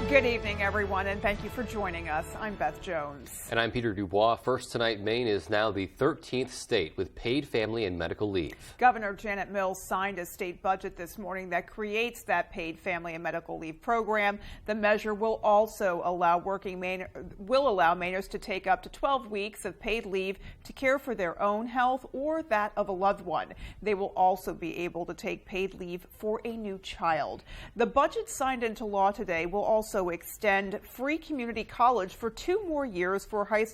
Good evening, everyone, and thank you for joining us. I'm Beth Jones. And I'm Peter Dubois. First tonight, Maine is now the 13th state with paid family and medical leave. Governor Janet Mills signed a state budget this morning that creates that paid family and medical leave program. The measure will also allow Mainers to take up to 12 weeks of paid leave to care for their own health or that of a loved one. They will also be able to take paid leave for a new child. The budget signed into law today will also extend free community college for 2 more years for high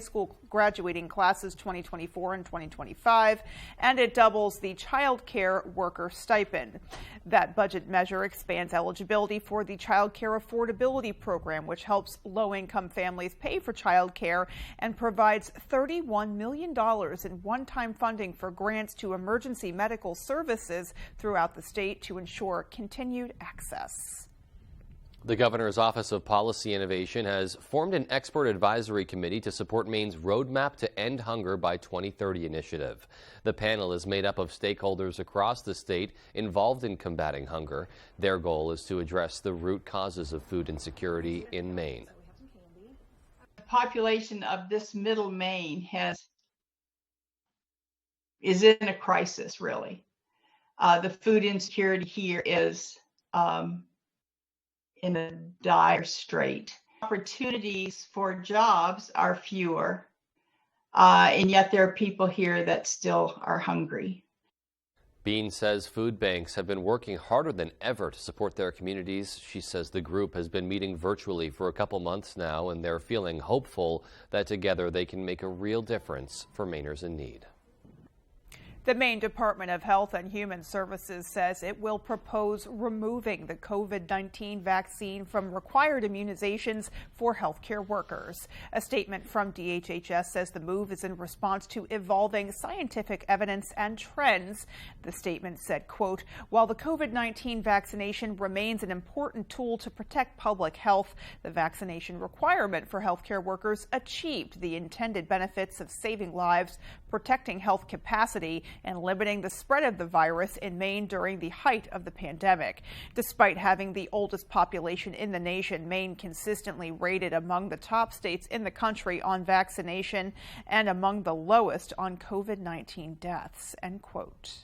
school graduating classes 2024 and 2025, and it doubles the child care worker stipend. That budget measure expands eligibility for the Child Care Affordability Program, which helps low-income families pay for child care and provides $31 million in one-time funding for grants to emergency medical services throughout the state to ensure continued access. The governor's Office of Policy Innovation has formed an expert advisory committee to support Maine's Roadmap to End Hunger by 2030 initiative. The panel is made up of stakeholders across the state involved in combating hunger. Their goal is to address the root causes of food insecurity in Maine. The population of this middle Maine is in a crisis, really. The food insecurity here is in a dire strait. Opportunities for jobs are fewer, and yet there are people here that still are hungry. Bean says food banks have been working harder than ever to support their communities. She says the group has been meeting virtually for a couple months now, and they're feeling hopeful that together they can make a real difference for Mainers in need. The Maine Department of Health and Human Services says it will propose removing the COVID-19 vaccine from required immunizations for healthcare workers. A statement from DHHS says the move is in response to evolving scientific evidence and trends. The statement said, quote, while the COVID-19 vaccination remains an important tool to protect public health, the vaccination requirement for healthcare workers achieved the intended benefits of saving lives, protecting health capacity, and limiting the spread of the virus in Maine during the height of the pandemic. Despite having the oldest population in the nation, Maine consistently rated among the top states in the country on vaccination and among the lowest on COVID-19 deaths, end quote.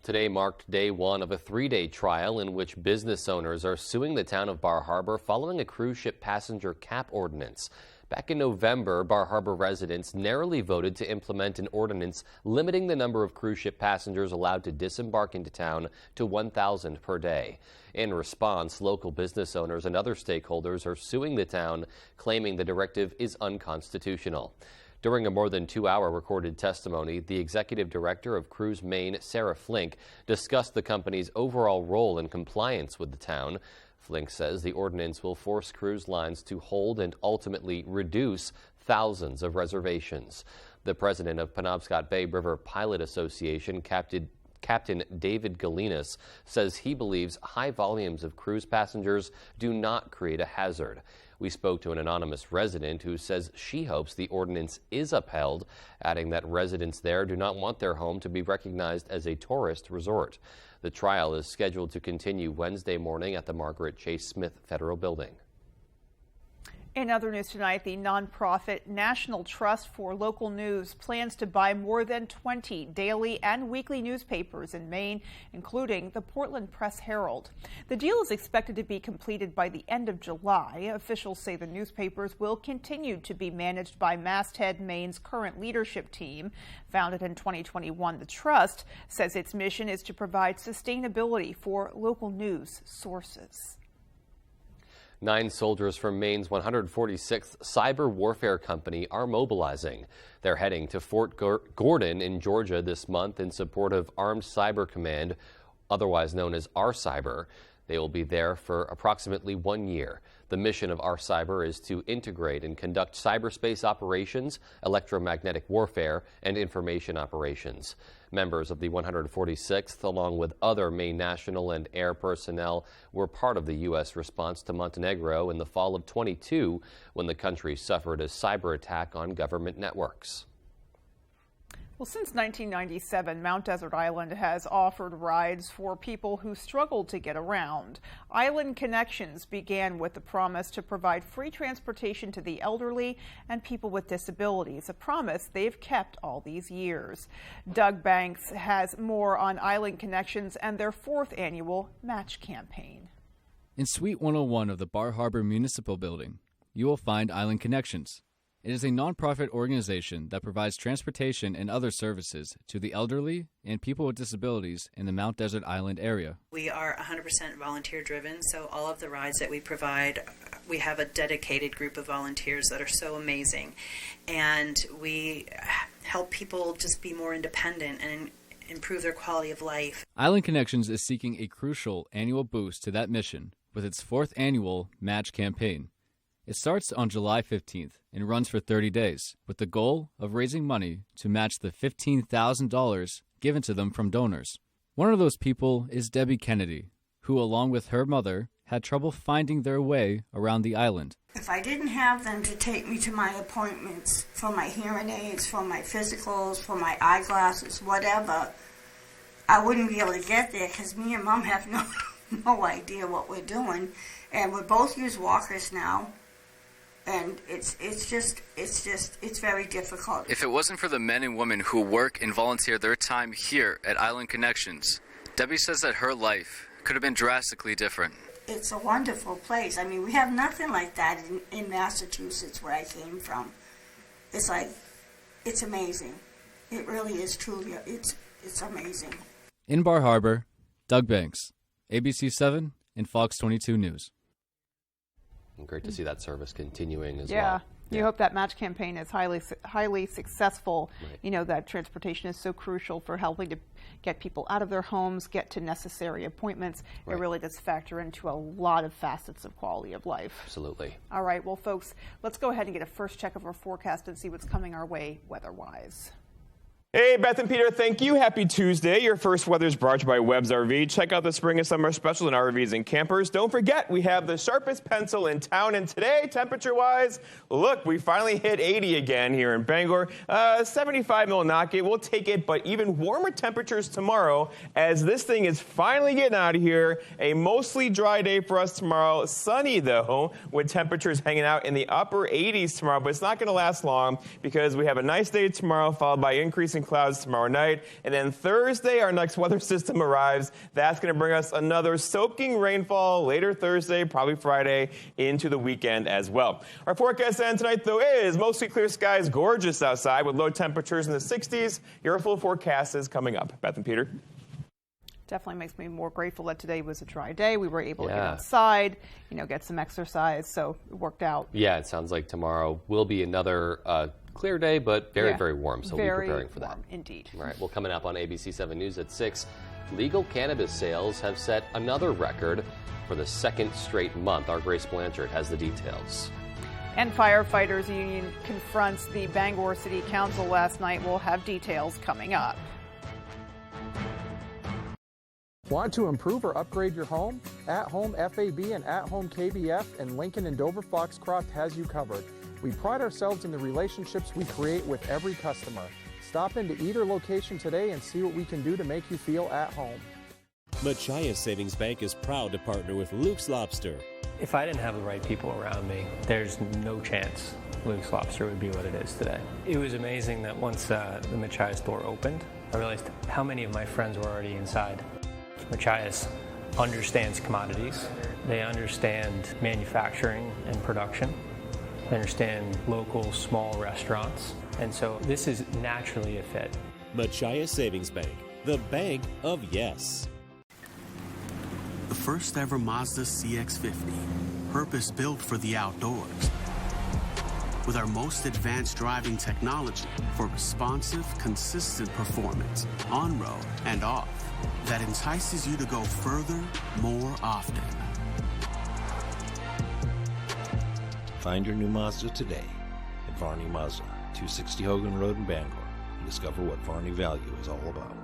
Today marked day 1 of a 3-day trial in which business owners are suing the town of Bar Harbor following a cruise ship passenger cap ordinance. Back in November, Bar Harbor residents narrowly voted to implement an ordinance limiting the number of cruise ship passengers allowed to disembark into town to 1,000 per day. In response, local business owners and other stakeholders are suing the town, claiming the directive is unconstitutional. During a more than 2-hour recorded testimony, the executive director of Cruise Maine, Sarah Flink, discussed the company's overall role in compliance with the town. Flink says the ordinance will force cruise lines to hold and ultimately reduce thousands of reservations. The president of Penobscot Bay River Pilot Association, Captain David Galinas, says he believes high volumes of cruise passengers do not create a hazard. We spoke to an anonymous resident who says she hopes the ordinance is upheld, adding that residents there do not want their home to be recognized as a tourist resort. The trial is scheduled to continue Wednesday morning at the Margaret Chase Smith Federal Building. In other news tonight, the nonprofit National Trust for Local News plans to buy more than 20 daily and weekly newspapers in Maine, including the Portland Press-Herald. The deal is expected to be completed by the end of July. Officials say the newspapers will continue to be managed by Masthead Maine's current leadership team. Founded in 2021, the Trust says its mission is to provide sustainability for local news sources. 9 soldiers from Maine's 146th Cyber Warfare Company are mobilizing. They're heading to Fort Gordon in Georgia this month in support of Armed Cyber Command, otherwise known as R-Cyber. They will be there for approximately 1 year. The mission of R-Cyber is to integrate and conduct cyberspace operations, electromagnetic warfare, and information operations. Members of the 146th, along with other Maine national and air personnel, were part of the U.S. response to Montenegro in the fall of 22 when the country suffered a cyber attack on government networks. Well, since 1997, Mount Desert Island has offered rides for people who struggle to get around. Island Connections began with the promise to provide free transportation to the elderly and people with disabilities, a promise they've kept all these years. Doug Banks has more on Island Connections and their 4th annual match campaign. In Suite 101 of the Bar Harbor Municipal Building, you will find Island Connections. It is a nonprofit organization that provides transportation and other services to the elderly and people with disabilities in the Mount Desert Island area. We are 100% volunteer driven, so all of the rides that we provide, we have a dedicated group of volunteers that are so amazing. And we help people just be more independent and improve their quality of life. Island Connections is seeking a crucial annual boost to that mission with its 4th annual match campaign. It starts on July 15th and runs for 30 days, with the goal of raising money to match the $15,000 given to them from donors. One of those people is Debbie Kennedy, who, along with her mother, had trouble finding their way around the island. If I didn't have them to take me to my appointments for my hearing aids, for my physicals, for my eyeglasses, whatever, I wouldn't be able to get there because me and Mom have no idea what we're doing. And we both use walkers now. And it's very difficult. If it wasn't for the men and women who work and volunteer their time here at Island Connections, Debbie says that her life could have been drastically different. It's a wonderful place. I mean, we have nothing like that in Massachusetts, where I came from. It's amazing. It really is truly, it's amazing. In Bar Harbor, Doug Banks, ABC 7 and Fox 22 News. Great to see that service continuing as well. Yeah. You hope that match campaign is highly successful. Right. You know that transportation is so crucial for helping to get people out of their homes, get to necessary appointments. Right. It really does factor into a lot of facets of quality of life. Absolutely. All right, well, folks, let's go ahead and get a first check of our forecast and see what's coming our way weather-wise. Hey, Beth and Peter, thank you. Happy Tuesday. Your first weather is brought to you by Webb's RV. Check out the spring and summer specials in RVs and campers. Don't forget, we have the sharpest pencil in town. And today, temperature-wise, look, we finally hit 80 again here in Bangor. 75 will knock it. We'll take it, but even warmer temperatures tomorrow as this thing is finally getting out of here. A mostly dry day for us tomorrow. Sunny, though, with temperatures hanging out in the upper 80s tomorrow. But it's not going to last long because we have a nice day tomorrow followed by increasing clouds tomorrow night. And then Thursday, our next weather system arrives. That's going to bring us another soaking rainfall later Thursday, probably Friday, into the weekend as well. Our forecast then tonight, though, is mostly clear skies, gorgeous outside with low temperatures in the 60s. Your full forecast is coming up. Beth and Peter. Definitely makes me more grateful that today was a dry day. We were able to get outside, get some exercise, so it worked out. Yeah, it sounds like tomorrow will be another clear day, but very, very warm, so we'll be preparing for that. Indeed. All right, well, coming up on ABC 7 News at 6, legal cannabis sales have set another record for the second straight month. Our Grace Blanchard has the details. And firefighters union confronts the Bangor City Council last night. We'll have details coming up. Want to improve or upgrade your home? At Home FAB and At Home KBF and Lincoln and Dover Foxcroft has you covered. We pride ourselves in the relationships we create with every customer. Stop into either location today and see what we can do to make you feel at home. Machias Savings Bank is proud to partner with Luke's Lobster. If I didn't have the right people around me, there's no chance Luke's Lobster would be what it is today. It was amazing that once the Machias store opened, I realized how many of my friends were already inside. Machias understands commodities. They understand manufacturing and production. They understand local small restaurants. And so this is naturally a fit. Machias Savings Bank, the bank of yes. The first ever Mazda CX-50, purpose-built for the outdoors. With our most advanced driving technology for responsive, consistent performance, on-road and off, that entices you to go further, more often. Find your new Mazda today at Varney Mazda, 260 Hogan Road in Bangor, and discover what Varney value is all about.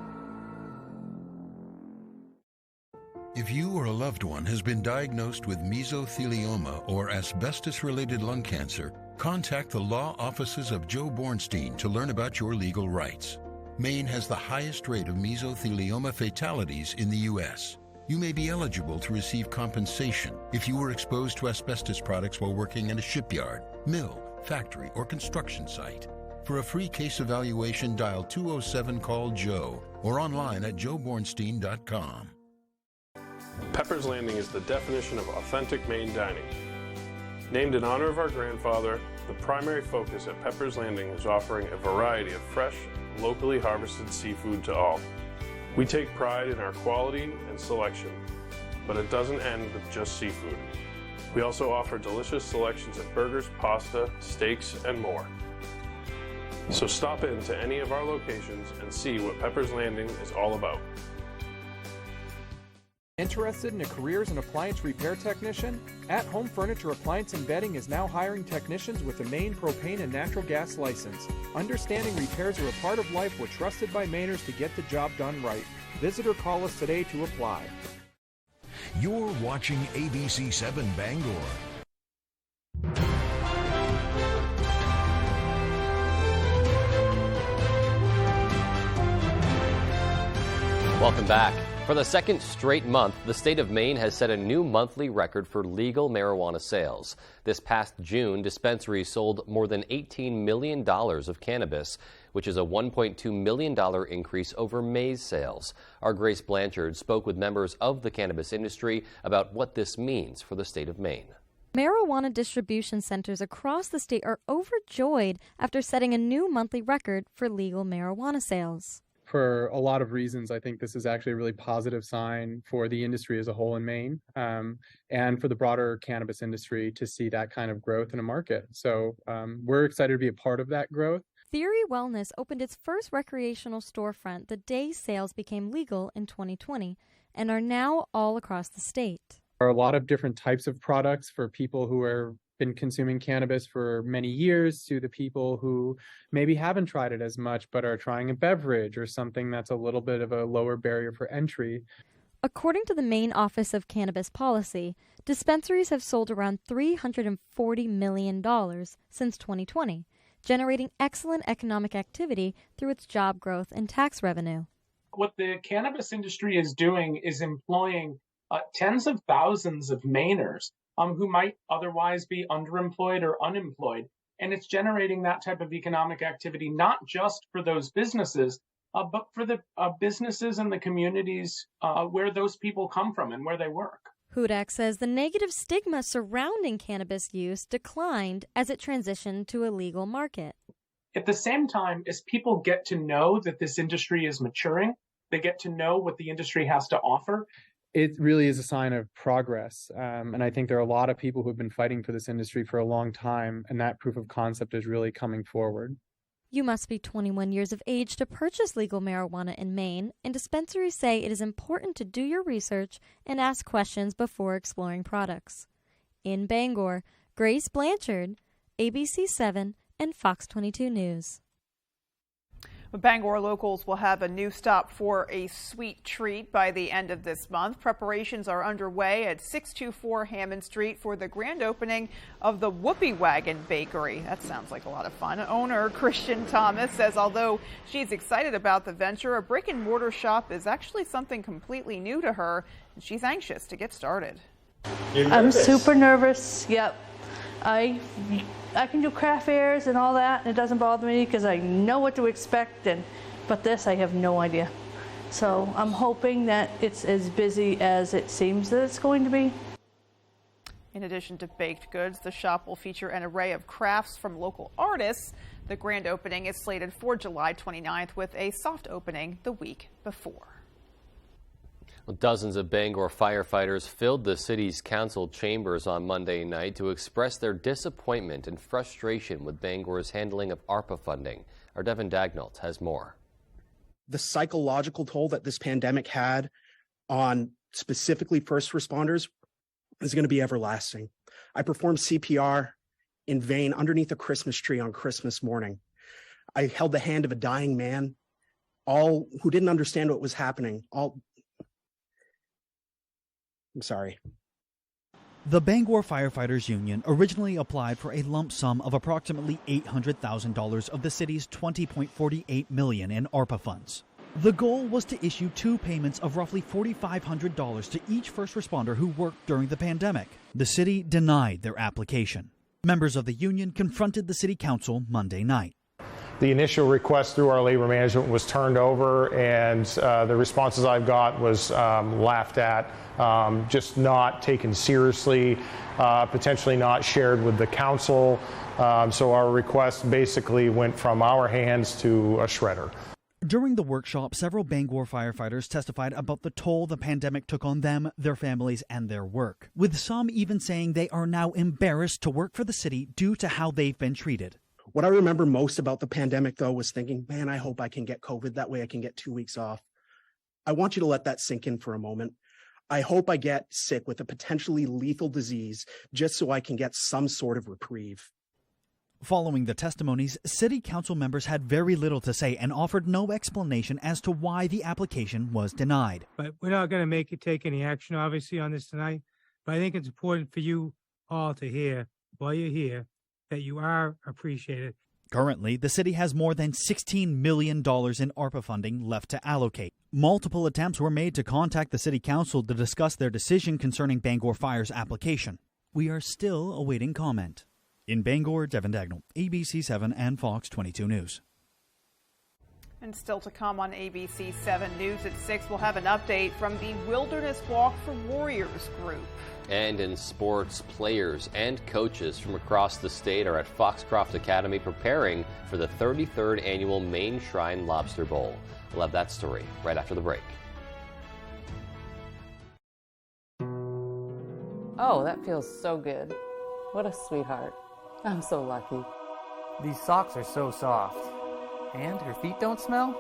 If you or a loved one has been diagnosed with mesothelioma or asbestos-related lung cancer, contact the law offices of Joe Bornstein to learn about your legal rights. Maine has the highest rate of mesothelioma fatalities in the U.S. You may be eligible to receive compensation if you were exposed to asbestos products while working in a shipyard, mill, factory, or construction site. For a free case evaluation, dial 207-CALL-JOE or online at joebornstein.com. Pepper's Landing is the definition of authentic Maine dining. Named in honor of our grandfather, the primary focus at Pepper's Landing is offering a variety of fresh, locally harvested seafood to all. We take pride in our quality and selection, but it doesn't end with just seafood. We also offer delicious selections of burgers, pasta, steaks, and more. So stop in to any of our locations and see what Pepper's Landing is all about. Interested in a career as an appliance repair technician? At Home Furniture Appliance and Bedding is now hiring technicians with a Maine propane and natural gas license. Understanding repairs are a part of life. We're trusted by Mainers to get the job done right. Visit or call us today to apply. You're watching ABC 7 Bangor. Welcome back. For the second straight month, the state of Maine has set a new monthly record for legal marijuana sales. This past June, dispensaries sold more than $18 million of cannabis, which is a $1.2 million increase over May's sales. Our Grace Blanchard spoke with members of the cannabis industry about what this means for the state of Maine. Marijuana distribution centers across the state are overjoyed after setting a new monthly record for legal marijuana sales. For a lot of reasons, I think this is actually a really positive sign for the industry as a whole in Maine, and for the broader cannabis industry to see that kind of growth in a market. So we're excited to be a part of that growth. Theory Wellness opened its first recreational storefront the day sales became legal in 2020 and are now all across the state. There are a lot of different types of products for people who are been consuming cannabis for many years to the people who maybe haven't tried it as much but are trying a beverage or something that's a little bit of a lower barrier for entry. According to the Maine Office of Cannabis Policy, dispensaries have sold around $340 million since 2020, generating excellent economic activity through its job growth and tax revenue. What the cannabis industry is doing is employing tens of thousands of Mainers who might otherwise be underemployed or unemployed. And it's generating that type of economic activity, not just for those businesses, but for the businesses and the communities where those people come from and where they work. Hudak says the negative stigma surrounding cannabis use declined as it transitioned to a legal market. At the same time, as people get to know that this industry is maturing, they get to know what the industry has to offer. It really is a sign of progress. And I think there are a lot of people who have been fighting for this industry for a long time, and that proof of concept is really coming forward. You must be 21 years of age to purchase legal marijuana in Maine, and dispensaries say it is important to do your research and ask questions before exploring products. In Bangor, Grace Blanchard, ABC 7 and Fox 22 News. Bangor locals will have a new stop for a sweet treat by the end of this month. Preparations are underway at 624 Hammond Street for the grand opening of the Whoopie Wagon Bakery. That sounds like a lot of fun. Owner Christian Thomas says although she's excited about the venture, a brick and mortar shop is actually something completely new to her, and she's anxious to get started. I'm super nervous. Yep. I can do craft fairs and all that, and it doesn't bother me because I know what to expect, but this I have no idea. So I'm hoping that it's as busy as it seems that it's going to be. In addition to baked goods, the shop will feature an array of crafts from local artists. The grand opening is slated for July 29th with a soft opening the week before. Dozens of Bangor firefighters filled the city's council chambers on Monday night to express their disappointment and frustration with Bangor's handling of ARPA funding. Our Devin Dagnalt has more. The psychological toll that this pandemic had on specifically first responders is going to be everlasting. I performed CPR in vain underneath a Christmas tree on Christmas morning. I held the hand of a dying man, all who didn't understand what was happening. I'm sorry. The Bangor Firefighters Union originally applied for a lump sum of approximately $800,000 of the city's $20.48 million in ARPA funds. The goal was to issue 2 payments of roughly $4,500 to each first responder who worked during the pandemic. The city denied their application. Members of the union confronted the city council Monday night. The initial request through our labor management was turned over, and the responses I've got was laughed at, just not taken seriously, potentially not shared with the council. So our request basically went from our hands to a shredder. During the workshop, several Bangor firefighters testified about the toll the pandemic took on them, their families, and their work, with some even saying they are now embarrassed to work for the city due to how they've been treated. What I remember most about the pandemic, though, was thinking, man, I hope I can get COVID. That way I can get 2 weeks off. I want you to let that sink in for a moment. I hope I get sick with a potentially lethal disease just so I can get some sort of reprieve. Following the testimonies, city council members had very little to say and offered no explanation as to why the application was denied. But we're not going to take any action, obviously, on this tonight. But I think it's important for you all to hear, while you're here, that you are appreciated. Currently, the city has more than $16 million in ARPA funding left to allocate. Multiple attempts were made to contact the city council to discuss their decision concerning Bangor Fire's application. We are still awaiting comment. In Bangor, Devin Dagnall, ABC 7 and Fox 22 News. And still to come on ABC 7 News at 6, we'll have an update from the Wilderness Walk for Warriors group. And in sports, players and coaches from across the state are at Foxcroft Academy preparing for the 33rd annual Main Shrine Lobster Bowl. We'll have that story right after the break. Oh, that feels so good. What a sweetheart. I'm so lucky. These socks are so soft. And her feet don't smell?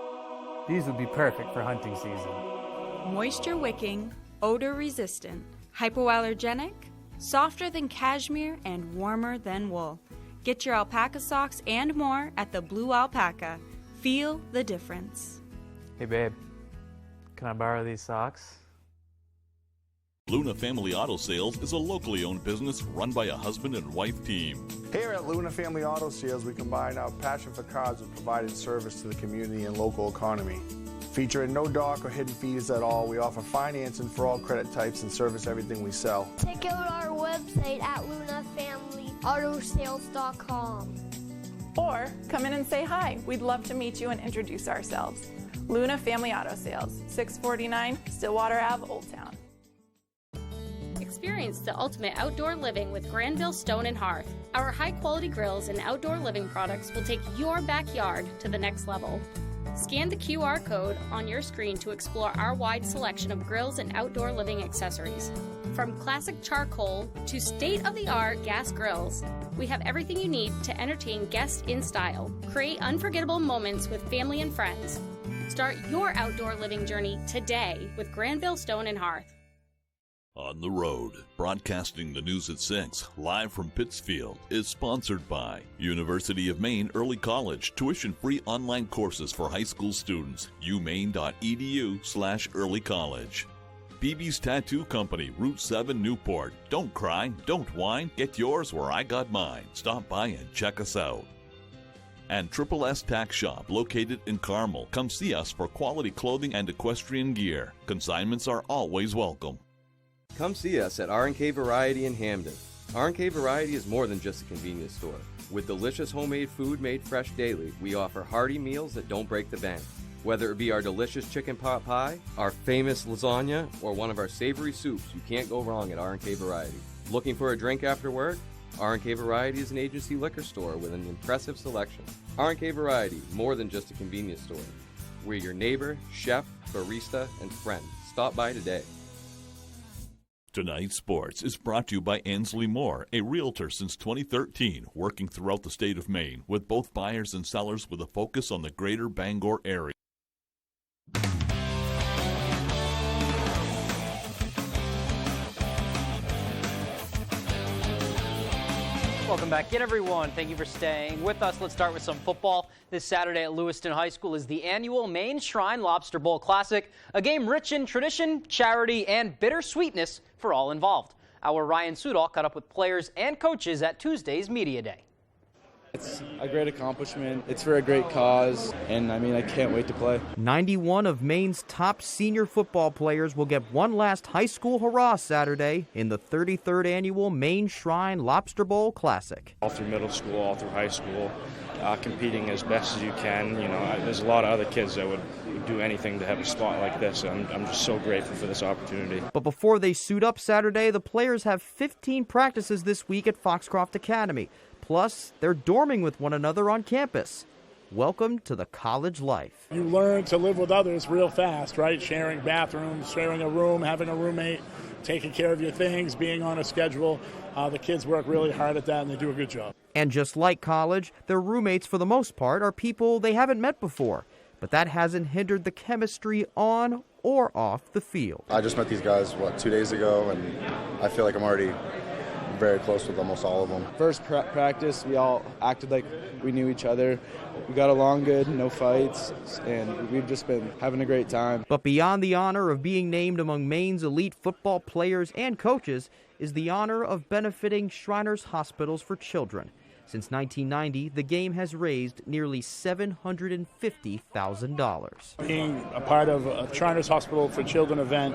These would be perfect for hunting season. Moisture wicking, odor resistant, hypoallergenic, softer than cashmere, and warmer than wool. Get your alpaca socks and more at the Blue Alpaca. Feel the difference. Hey babe, can I borrow these socks? Luna Family Auto Sales is a locally owned business run by a husband and wife team. Here at Luna Family Auto Sales, we combine our passion for cars with providing service to the community and local economy. Featuring no dock or hidden fees at all, we offer financing for all credit types and service everything we sell. Check out our website at lunafamilyautosales.com. Or come in and say hi. We'd love to meet you and introduce ourselves. Luna Family Auto Sales, 649 Stillwater Ave, Old Town. Experience the ultimate outdoor living with Granville Stone and Hearth. Our high-quality grills and outdoor living products will take your backyard to the next level. Scan the QR code on your screen to explore our wide selection of grills and outdoor living accessories. From classic charcoal to state-of-the-art gas grills, we have everything you need to entertain guests in style. Create unforgettable moments with family and friends. Start your outdoor living journey today with Granville Stone and Hearth. On the Road, broadcasting the news at 6, live from Pittsfield, is sponsored by University of Maine Early College, tuition-free online courses for high school students, umaine.edu/early college. BB's Tattoo Company, Route 7, Newport. Don't cry, don't whine, get yours where I got mine. Stop by and check us out. And Triple S Tack Shop, located in Carmel. Come see us for quality clothing and equestrian gear. Consignments are always welcome. Come see us at R&K Variety in Hamden. R&K Variety is more than just a convenience store. With delicious homemade food made fresh daily, we offer hearty meals that don't break the bank. Whether it be our delicious chicken pot pie, our famous lasagna, or one of our savory soups, you can't go wrong at R&K Variety. Looking for a drink after work? R&K Variety is an agency liquor store with an impressive selection. R&K Variety, more than just a convenience store. We're your neighbor, chef, barista, and friend. Stop by today. Tonight's Sports is brought to you by Ansley Moore, a realtor since 2013, working throughout the state of Maine with both buyers and sellers with a focus on the greater Bangor area. Welcome back in, everyone. Thank you for staying with us. Let's start with some football. This Saturday at Lewiston High School is the annual Main Shrine Lobster Bowl Classic, a game rich in tradition, charity, and bittersweetness for all involved. Our Ryan Sudol caught up with players and coaches at Tuesday's Media Day. It's a great accomplishment. It's for a great cause, and I can't wait to play. 91 of Maine's top senior football players will get one last high school hurrah Saturday in the 33rd annual Maine Shrine Lobster Bowl Classic. All through middle school, all through high school, competing as best as you can. There's a lot of other kids that would do anything to have a spot like this. I'm just so grateful for this opportunity. But before they suit up Saturday, the players have 15 practices this week at Foxcroft Academy. Plus, they're dorming with one another on campus. Welcome to the college life. You learn to live with others real fast, right? Sharing bathrooms, sharing a room, having a roommate, taking care of your things, being on a schedule. The kids work really hard at that, and they do a good job. And just like college, their roommates, for the most part, are people they haven't met before. But that hasn't hindered the chemistry on or off the field. I just met these guys, 2 days ago, and I feel like I'm already very close with almost all of them. First practice, we all acted like we knew each other. We got along good, no fights, and we've just been having a great time. But beyond the honor of being named among Maine's elite football players and coaches is the honor of benefiting Shriners Hospitals for Children. Since 1990, the game has raised nearly $750,000. Being a part of a Shriners Hospital for Children event,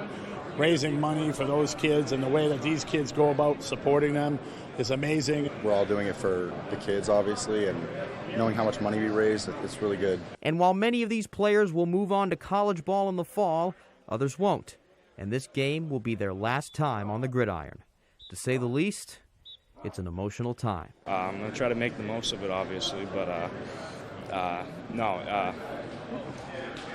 raising money for those kids, and the way that these kids go about supporting them is amazing. We're all doing it for the kids, obviously, and knowing how much money we raise, it's really good. And while many of these players will move on to college ball in the fall, others won't. And this game will be their last time on the gridiron. To say the least, it's an emotional time. I'm going to try to make the most of it, obviously, but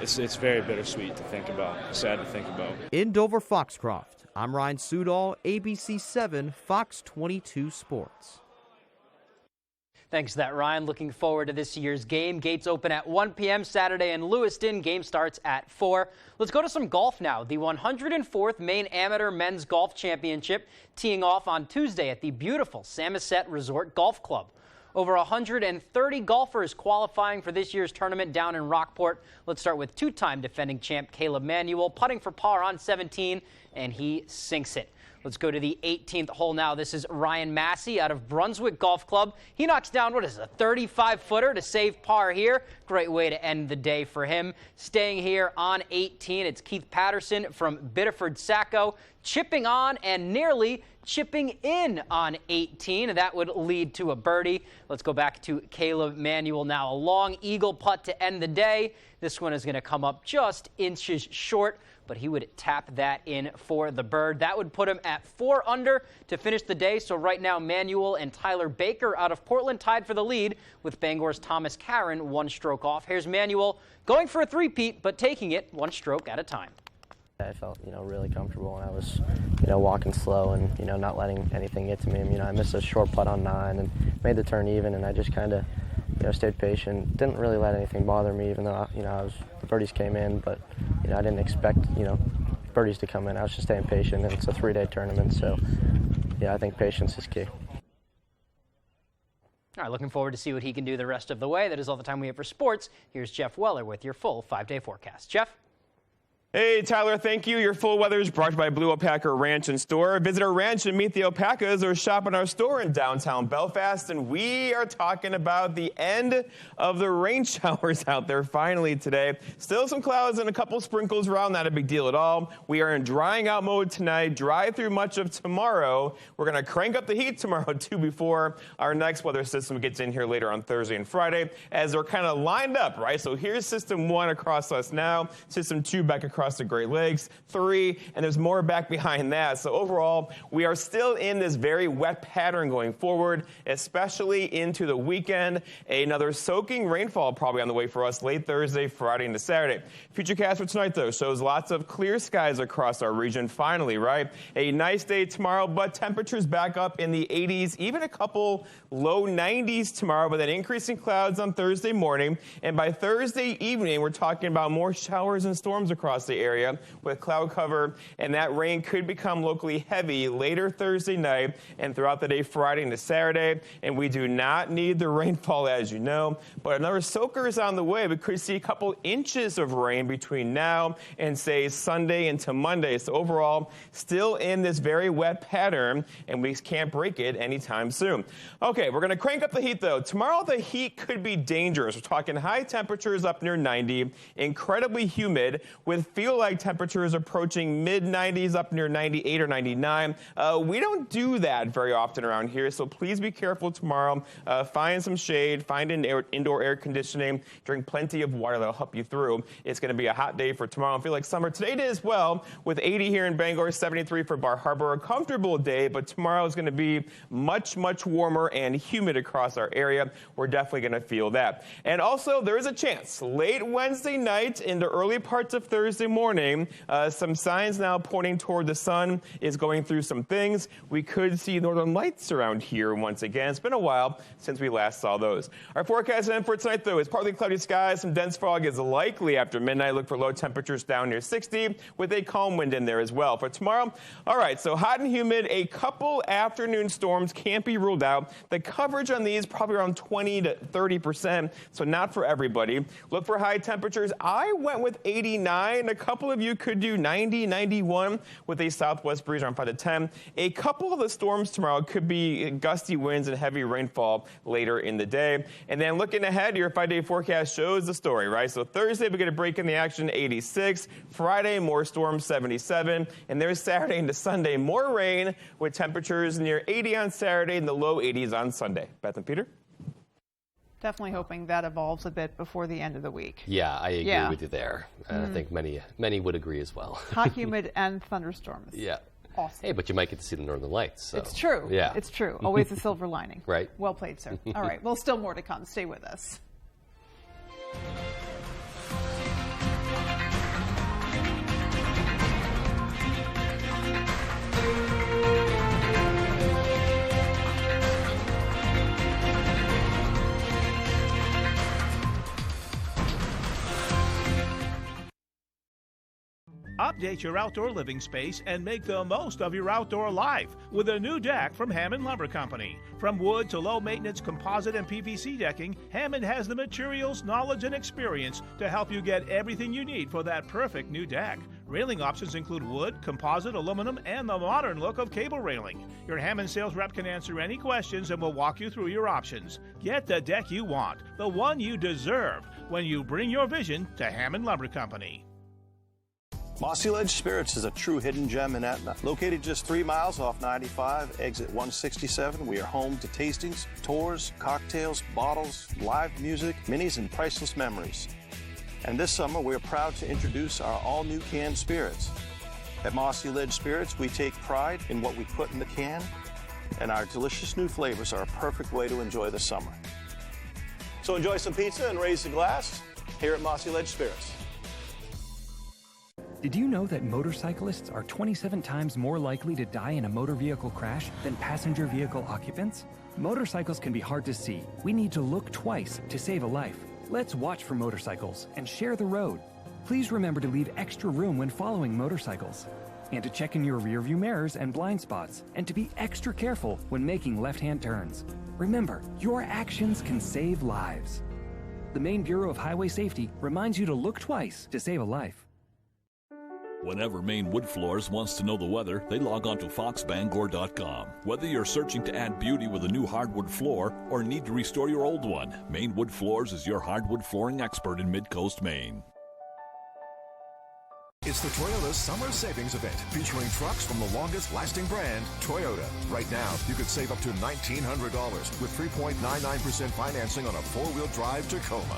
it's very bittersweet to think about, sad to think about. In Dover Foxcroft, I'm Ryan Sudol, ABC 7, Fox 22 Sports. Thanks to that, Ryan. Looking forward to this year's game. Gates open at 1 p.m. Saturday in Lewiston. Game starts at 4. Let's go to some golf now. The 104th Maine Amateur Men's Golf Championship teeing off on Tuesday at the beautiful Samoset Resort Golf Club. Over 130 golfers qualifying for this year's tournament down in Rockport. Let's start with two-time defending champ Caleb Manuel, putting for par on 17, and he sinks it. Let's go to the 18th hole now. This is Ryan Massey out of Brunswick Golf Club. He knocks down, a 35-footer to save par here. Great way to end the day for him. Staying here on 18, it's Keith Patterson from Biddeford Sacco, chipping on and nearly chipping in on 18. That would lead to a birdie. Let's go back to Caleb Manuel now. A long eagle putt to end the day. This one is going to come up just inches short, but he would tap that in for the bird. That would put him at 4 under to finish the day. So right now, Manuel and Tyler Baker out of Portland tied for the lead, with Bangor's Thomas Caron 1 stroke off. Here's Manuel going for a three-peat, but taking it 1 stroke at a time. I felt, really comfortable, and I was, walking slow and, not letting anything get to me. I missed a short putt on 9 and made the turn even, and I just kind of, stayed patient. Didn't really let anything bother me, even though, the birdies came in, but, I didn't expect, birdies to come in. I was just staying patient, and it's a 3-day tournament, so, I think patience is key. All right, looking forward to see what he can do the rest of the way. That is all the time we have for sports. Here's Jeff Weller with your full 5-day forecast. Jeff? Hey, Tyler, thank you. Your full weather is brought to you by Blue Alpaca Ranch and Store. Visit our ranch and meet the alpacas or shop in our store in downtown Belfast. And we are talking about the end of the rain showers out there finally today. Still some clouds and a couple sprinkles around, not a big deal at all. We are in drying out mode tonight, dry through much of tomorrow. We're going to crank up the heat tomorrow, too, before our next weather system gets in here later on Thursday and Friday, as they're kind of lined up, right? So here's system 1 across us now, system 2 back across the Great Lakes, 3, and there's more back behind that. So overall, we are still in this very wet pattern going forward, especially into the weekend. Another soaking rainfall probably on the way for us late Thursday, Friday, into Saturday. Futurecast for tonight, though, shows lots of clear skies across our region finally, right? A nice day tomorrow, but temperatures back up in the 80s, even a couple low 90s tomorrow, but then increasing clouds on Thursday morning. And by Thursday evening, we're talking about more showers and storms across the area with cloud cover, and that rain could become locally heavy later Thursday night and throughout the day Friday into Saturday. And we do not need the rainfall, as you know, but another soaker is on the way. We could see a couple inches of rain between now and, say, Sunday into Monday. So overall, still in this very wet pattern, and we can't break it anytime soon. Okay, we're going to crank up the heat, though. Tomorrow, the heat could be dangerous. We're talking high temperatures up near 90, incredibly humid, with feel-like temperatures approaching mid-90s up near 98 or 99. We don't do that very often around here, so please be careful tomorrow. Find some shade, find indoor air conditioning, drink plenty of water. That'll help you through. It's going to be a hot day for tomorrow. I feel like summer today did as well, with 80 here in Bangor, 73 for Bar Harbor. A comfortable day, but tomorrow is going to be much, much warmer and humid across our area. We're definitely going to feel that. And also, there is a chance late Wednesday night into early parts of Thursday morning, some signs now pointing toward the sun is going through some things. We could see northern lights around here once again. It's been a while since we last saw those. Our forecast then for tonight, though, is partly cloudy skies. Some dense fog is likely after midnight. Look for low temperatures down near 60 with a calm wind in there as well. For tomorrow, all right, so hot and humid. A couple afternoon storms can't be ruled out. The coverage on these probably around 20 to 30%, so not for everybody. Look for high temperatures. I went with 89. A couple of you could do 90, 91 with a southwest breeze around 5 to 10. A couple of the storms tomorrow could be gusty winds and heavy rainfall later in the day. And then looking ahead, your 5-day forecast shows the story, right? So Thursday, we get a break in the action, 86. Friday, more storms, 77. And there's Saturday into Sunday, more rain with temperatures near 80 on Saturday and the low 80s on Sunday. Beth and Peter? Definitely hoping that evolves a bit before the end of the week. Yeah, I agree with you there. I think many would agree as well. Hot, humid, and thunderstorms. Yeah. Awesome. Hey, but you might get to see the northern lights. So. It's true. Yeah. It's true. Always a silver lining. Right. Well played, sir. All right. Well, still more to come. Stay with us. Update your outdoor living space and make the most of your outdoor life with a new deck from Hammond Lumber Company. From wood to low-maintenance composite and PVC decking, Hammond has the materials, knowledge, and experience to help you get everything you need for that perfect new deck. Railing options include wood, composite, aluminum, and the modern look of cable railing. Your Hammond sales rep can answer any questions and will walk you through your options. Get the deck you want, the one you deserve, when you bring your vision to Hammond Lumber Company. Mossy Ledge Spirits is a true hidden gem in Etna. Located just 3 miles off 95, exit 167, we are home to tastings, tours, cocktails, bottles, live music, minis, and priceless memories. And this summer, we are proud to introduce our all-new canned spirits. At Mossy Ledge Spirits, we take pride in what we put in the can, and our delicious new flavors are a perfect way to enjoy the summer. So enjoy some pizza and raise the glass here at Mossy Ledge Spirits. Did you know that motorcyclists are 27 times more likely to die in a motor vehicle crash than passenger vehicle occupants? Motorcycles can be hard to see. We need to look twice to save a life. Let's watch for motorcycles and share the road. Please remember to leave extra room when following motorcycles, and to check in your rearview mirrors and blind spots, and to be extra careful when making left-hand turns. Remember, your actions can save lives. The Maine Bureau of Highway Safety reminds you to look twice to save a life. Whenever Maine Wood Floors wants to know the weather, they log on to foxbangor.com. Whether you're searching to add beauty with a new hardwood floor or need to restore your old one, Maine Wood Floors is your hardwood flooring expert in Mid-Coast Maine. It's the Toyota Summer Savings Event, featuring trucks from the longest-lasting brand, Toyota. Right now, you could save up to $1,900 with 3.99% financing on a four-wheel drive Tacoma.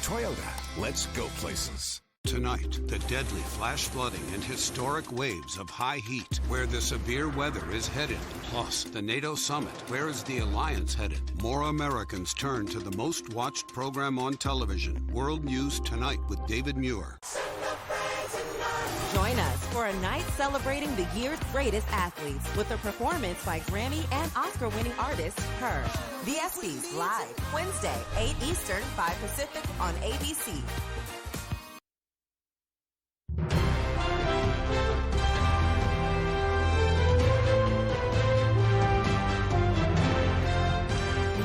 Toyota, let's go places. Tonight, the deadly flash flooding and historic waves of high heat, where the severe weather is headed. Plus, the NATO summit, where is the alliance headed? More Americans turn to the most watched program on television, World News Tonight with David Muir. Join us for a night celebrating the year's greatest athletes with a performance by Grammy and Oscar-winning artist, Her. The ESPYs live, Wednesday, 8 Eastern, 5 Pacific on ABC.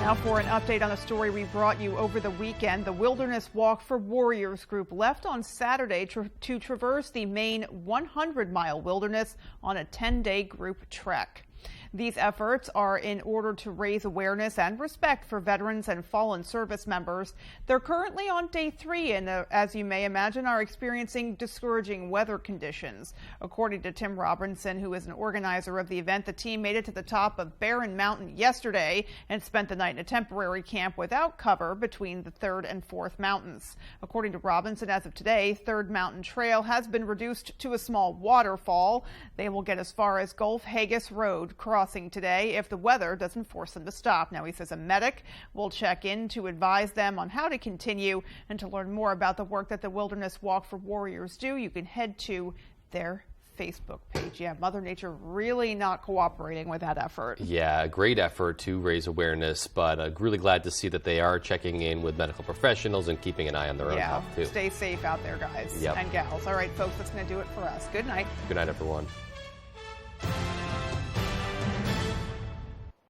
Now for an update on a story we brought you over the weekend. The Wilderness Walk for Warriors group left on Saturday to traverse the Maine 100-mile wilderness on a 10-day group trek. These efforts are in order to raise awareness and respect for veterans and fallen service members. They're currently on day 3 and, as you may imagine, are experiencing discouraging weather conditions. According to Tim Robinson, who is an organizer of the event, the team made it to the top of Barren Mountain yesterday and spent the night in a temporary camp without cover between the 3rd and 4th mountains. According to Robinson, as of today, 3rd Mountain Trail has been reduced to a small waterfall. They will get as far as Gulf Haggis Road crossing today if the weather doesn't force them to stop. Now, he says a medic will check in to advise them on how to continue, and to learn more about the work that the Wilderness Walk for Warriors do, you can head to their Facebook page. Yeah, Mother Nature really not cooperating with that effort. Yeah, a great effort to raise awareness, but really glad to see that they are checking in with medical professionals and keeping an eye on their own health, too. Stay safe out there, guys and gals. All right, folks, that's going to do it for us. Good night. Good night, everyone.